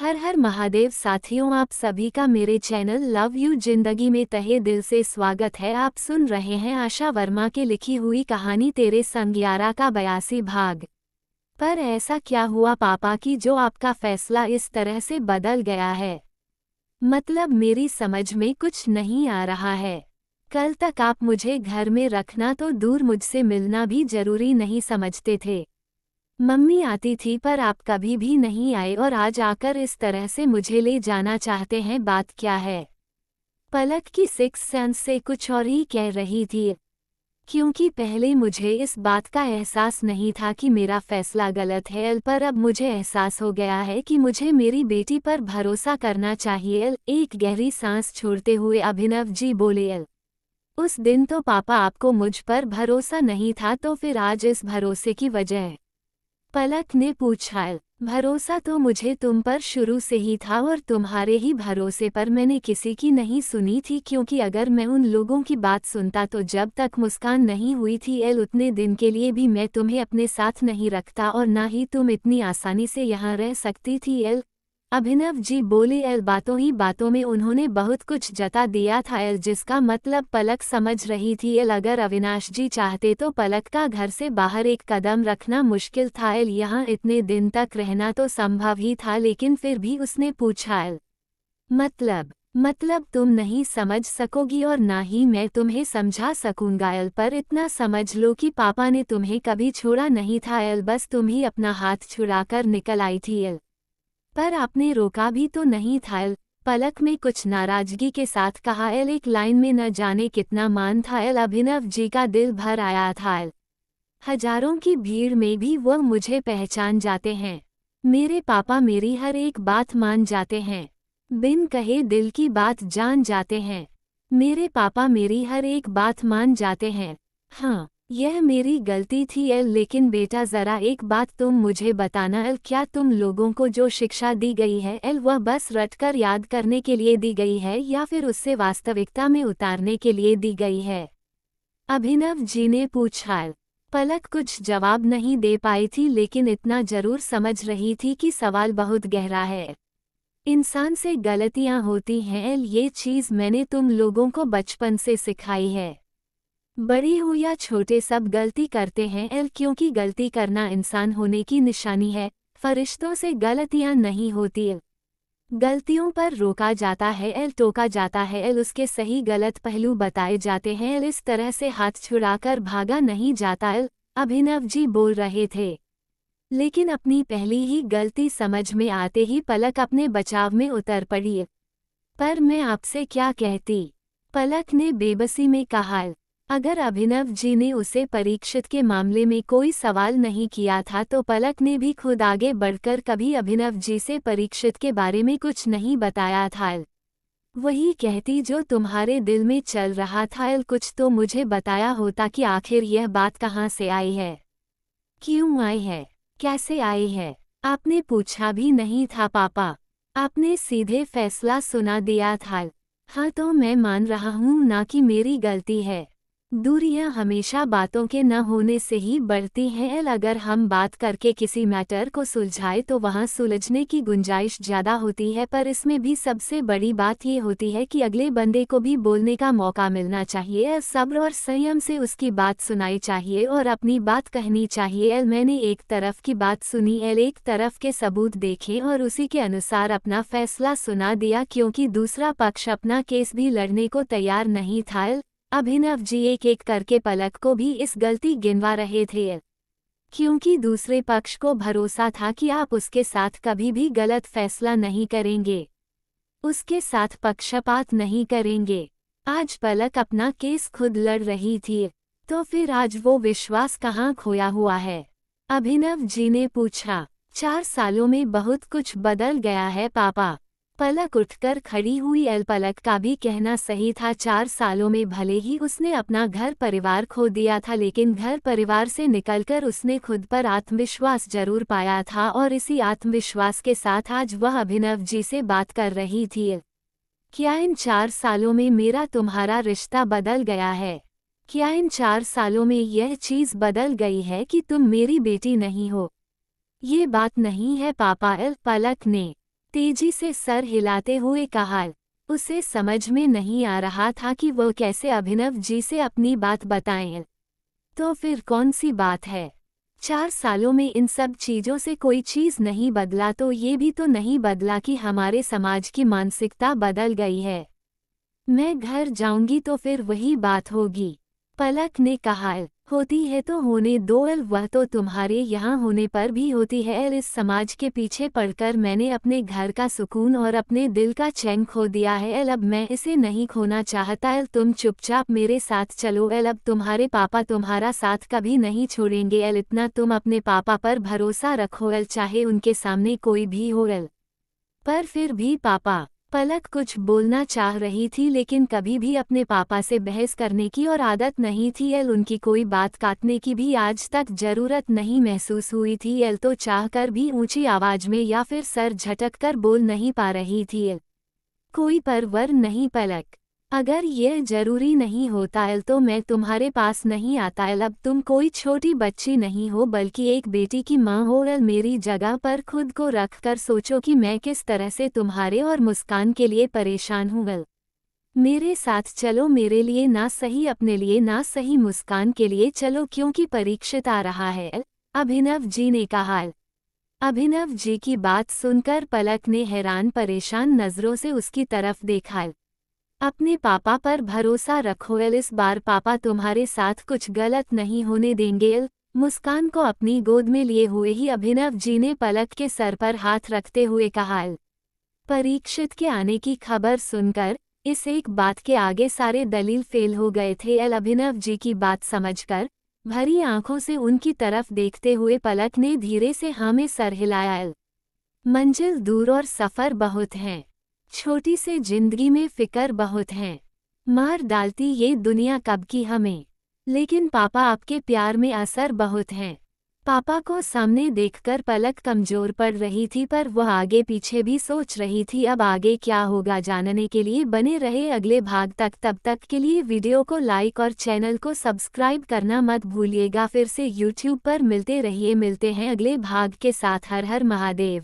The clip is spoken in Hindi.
हर हर महादेव साथियों, आप सभी का मेरे चैनल लव यू जिंदगी में तहे दिल से स्वागत है। आप सुन रहे हैं आशा वर्मा की लिखी हुई कहानी तेरे संग यारा का 82 भाग। पर ऐसा क्या हुआ पापा कि जो आपका फैसला इस तरह से बदल गया है? मतलब मेरी समझ में कुछ नहीं आ रहा है। कल तक आप मुझे घर में रखना तो दूर मुझसे मिलना भी जरूरी नहीं समझते थे। मम्मी आती थी पर आप कभी भी नहीं आए और आज आकर इस तरह से मुझे ले जाना चाहते हैं, बात क्या है? पलक की सिक्स सेंस से कुछ और ही कह रही थी, क्योंकि पहले मुझे इस बात का एहसास नहीं था कि मेरा फैसला गलत है, पर अब मुझे एहसास हो गया है कि मुझे मेरी बेटी पर भरोसा करना चाहिए। एक गहरी सांस छोड़ते हुए अभिनव जी बोले, उस दिन तो पापा आपको मुझ पर भरोसा नहीं था, तो फिर आज इस भरोसे की वजह? पलक ने पूछा। भरोसा तो मुझे तुम पर शुरू से ही था और तुम्हारे ही भरोसे पर मैंने किसी की नहीं सुनी थी, क्योंकि अगर मैं उन लोगों की बात सुनता तो जब तक मुस्कान नहीं हुई थी उतने दिन के लिए भी मैं तुम्हें अपने साथ नहीं रखता और ना ही तुम इतनी आसानी से यहाँ रह सकती थी। अभिनव जी बोले, बातों ही बातों में उन्होंने बहुत कुछ जता दिया था, जिसका मतलब पलक समझ रही थी। अगर अविनाश जी चाहते तो पलक का घर से बाहर एक कदम रखना मुश्किल था। यहाँ इतने दिन तक रहना तो संभव ही था, लेकिन फिर भी उसने पूछा, मतलब तुम नहीं समझ सकोगी और ना ही मैं तुम्हें समझा सकूंगा। पर इतना समझ लो कि पापा ने तुम्हें कभी छोड़ा नहीं था। बस तुम ही अपना हाथ छुड़ाकर निकल आई थी। पर आपने रोका भी तो नहीं था। पलक में कुछ नाराजगी के साथ कहा। एक लाइन में न जाने कितना मान था। अभिनव जी का दिल भर आया था। हजारों की भीड़ में भी वह मुझे पहचान जाते हैं। मेरे पापा मेरी हर एक बात मान जाते हैं, बिन कहे दिल की बात जान जाते हैं। मेरे पापा मेरी हर एक बात मान जाते हैं। हाँ, यह मेरी गलती थी। लेकिन बेटा जरा एक बात तुम मुझे बताना, क्या तुम लोगों को जो शिक्षा दी गई है वह बस रटकर याद करने के लिए दी गई है या फिर उससे वास्तविकता में उतारने के लिए दी गई है? अभिनव जी ने पूछा। पलक कुछ जवाब नहीं दे पाई थी, लेकिन इतना जरूर समझ रही थी कि सवाल बहुत गहरा है। इंसान से गलतियां होती हैं, ये चीज मैंने तुम लोगों को बचपन से सिखाई है। बड़े हो या छोटे सब गलती करते हैं, क्योंकि गलती करना इंसान होने की निशानी है। फरिश्तों से गलतियां नहीं होती। गलतियों पर रोका जाता है, टोका जाता है, उसके सही गलत पहलू बताए जाते हैं। इस तरह से हाथ छुड़ाकर भागा नहीं जाता। अभिनव जी बोल रहे थे, लेकिन अपनी पहली ही गलती समझ में आते ही पलक अपने बचाव में उतर पड़ी। पर मैं आपसे क्या कहती? पलक ने बेबसी में कहा। अगर अभिनव जी ने उसे परीक्षित के मामले में कोई सवाल नहीं किया था तो पलक ने भी खुद आगे बढ़कर कभी अभिनव जी से परीक्षित के बारे में कुछ नहीं बताया था। वही कहती जो तुम्हारे दिल में चल रहा था। कुछ तो मुझे बताया होता कि आखिर यह बात कहाँ से आई है, क्यों आई है, कैसे आई है। आपने पूछा भी नहीं था पापा, आपने सीधे फैसला सुना दिया था। हाँ, तो मैं मान रहा हूँ ना कि मेरी गलती है। दूरियां हमेशा बातों के न होने से ही बढ़ती हैं। अगर हम बात करके किसी मैटर को सुलझाए तो वहां सुलझने की गुंजाइश ज़्यादा होती है, पर इसमें भी सबसे बड़ी बात ये होती है कि अगले बंदे को भी बोलने का मौका मिलना चाहिए। सब्र और संयम से उसकी बात सुनाई चाहिए और अपनी बात कहनी चाहिए। मैंने एक तरफ की बात सुनी, एक तरफ के सबूत देखे और उसी के अनुसार अपना फैसला सुना दिया, क्योंकि दूसरा पक्ष अपना केस भी लड़ने को तैयार नहीं था। अभिनव जी एक एक करके पलक को भी इस गलती गिनवा रहे थे, क्योंकि दूसरे पक्ष को भरोसा था कि आप उसके साथ कभी भी गलत फैसला नहीं करेंगे, उसके साथ पक्षपात नहीं करेंगे। आज पलक अपना केस खुद लड़ रही थी, तो फिर आज वो विश्वास कहाँ खोया हुआ है? अभिनव जी ने पूछा। 4 सालों में बहुत कुछ बदल गया है पापा। पलक उठकर खड़ी हुई। पलक का भी कहना सही था। 4 सालों में भले ही उसने अपना घर परिवार खो दिया था, लेकिन घर परिवार से निकलकर उसने खुद पर आत्मविश्वास जरूर पाया था और इसी आत्मविश्वास के साथ आज वह अभिनव जी से बात कर रही थी। क्या इन 4 सालों में मेरा तुम्हारा रिश्ता बदल गया है? क्या इन 4 सालों में यह चीज़ बदल गई है कि तुम मेरी बेटी नहीं हो? ये बात नहीं है पापा। पलक ने तेजी से सर हिलाते हुए कहा। उसे समझ में नहीं आ रहा था कि वो कैसे अभिनव जी से अपनी बात बताएं। तो फिर कौन सी बात है? 4 सालों में इन सब चीजों से कोई चीज नहीं बदला तो ये भी तो नहीं बदला कि हमारे समाज की मानसिकता बदल गई है। मैं घर जाऊंगी तो फिर वही बात होगी, पलक ने कहा। होती है तो होने दो, वह तो तुम्हारे यहाँ होने पर भी होती है। इस समाज के पीछे पड़कर मैंने अपने घर का सुकून और अपने दिल का चैन खो दिया है। अब मैं इसे नहीं खोना चाहता। तुम चुपचाप मेरे साथ चलो। अब तुम्हारे पापा तुम्हारा साथ कभी नहीं छोड़ेंगे। इतना तुम अपने पापा पर भरोसा रखो, चाहे उनके सामने कोई भी हो। पर फिर भी पापा, पलक कुछ बोलना चाह रही थी लेकिन कभी भी अपने पापा से बहस करने की और आदत नहीं थी। उनकी कोई बात काटने की भी आज तक जरूरत नहीं महसूस हुई थी। तो चाहकर भी ऊंची आवाज में या फिर सर झटक कर बोल नहीं पा रही थी। कोई परवर नहीं पलक, अगर यह जरूरी नहीं होता तो मैं तुम्हारे पास नहीं आता। अब तुम कोई छोटी बच्ची नहीं हो बल्कि एक बेटी की माँ हो। मेरी जगह पर खुद को रख कर सोचो कि मैं किस तरह से तुम्हारे और मुस्कान के लिए परेशान हूँ। मेरे साथ चलो, मेरे लिए ना सही अपने लिए ना सही मुस्कान के लिए चलो, क्योंकि परीक्षित आ रहा है, अभिनव जी ने कहा। अभिनव जी की बात सुनकर पलक ने हैरान परेशान नजरों से उसकी तरफ देखा। अपने पापा पर भरोसा रखो, इस बार पापा तुम्हारे साथ कुछ गलत नहीं होने देंगे। मुस्कान को अपनी गोद में लिए हुए ही अभिनव जी ने पलक के सर पर हाथ रखते हुए कहा। परीक्षित के आने की खबर सुनकर इस एक बात के आगे सारे दलील फेल हो गए थे। अभिनव जी की बात समझकर भरी आंखों से उनकी तरफ देखते हुए पलक ने धीरे से हाँ में सर हिलाया। मंजिल दूर और सफ़र बहुत हैं, छोटी से जिंदगी में फिकर बहुत हैं। मार डालती ये दुनिया कब की हमें, लेकिन पापा आपके प्यार में असर बहुत हैं। पापा को सामने देखकर पलक कमजोर पड़ रही थी, पर वह आगे पीछे भी सोच रही थी। अब आगे क्या होगा जानने के लिए बने रहे अगले भाग तक। तब तक के लिए वीडियो को लाइक और चैनल को सब्सक्राइब करना मत भूलिएगा। फिर से यूट्यूब पर मिलते हैं अगले भाग के साथ। हर हर महादेव।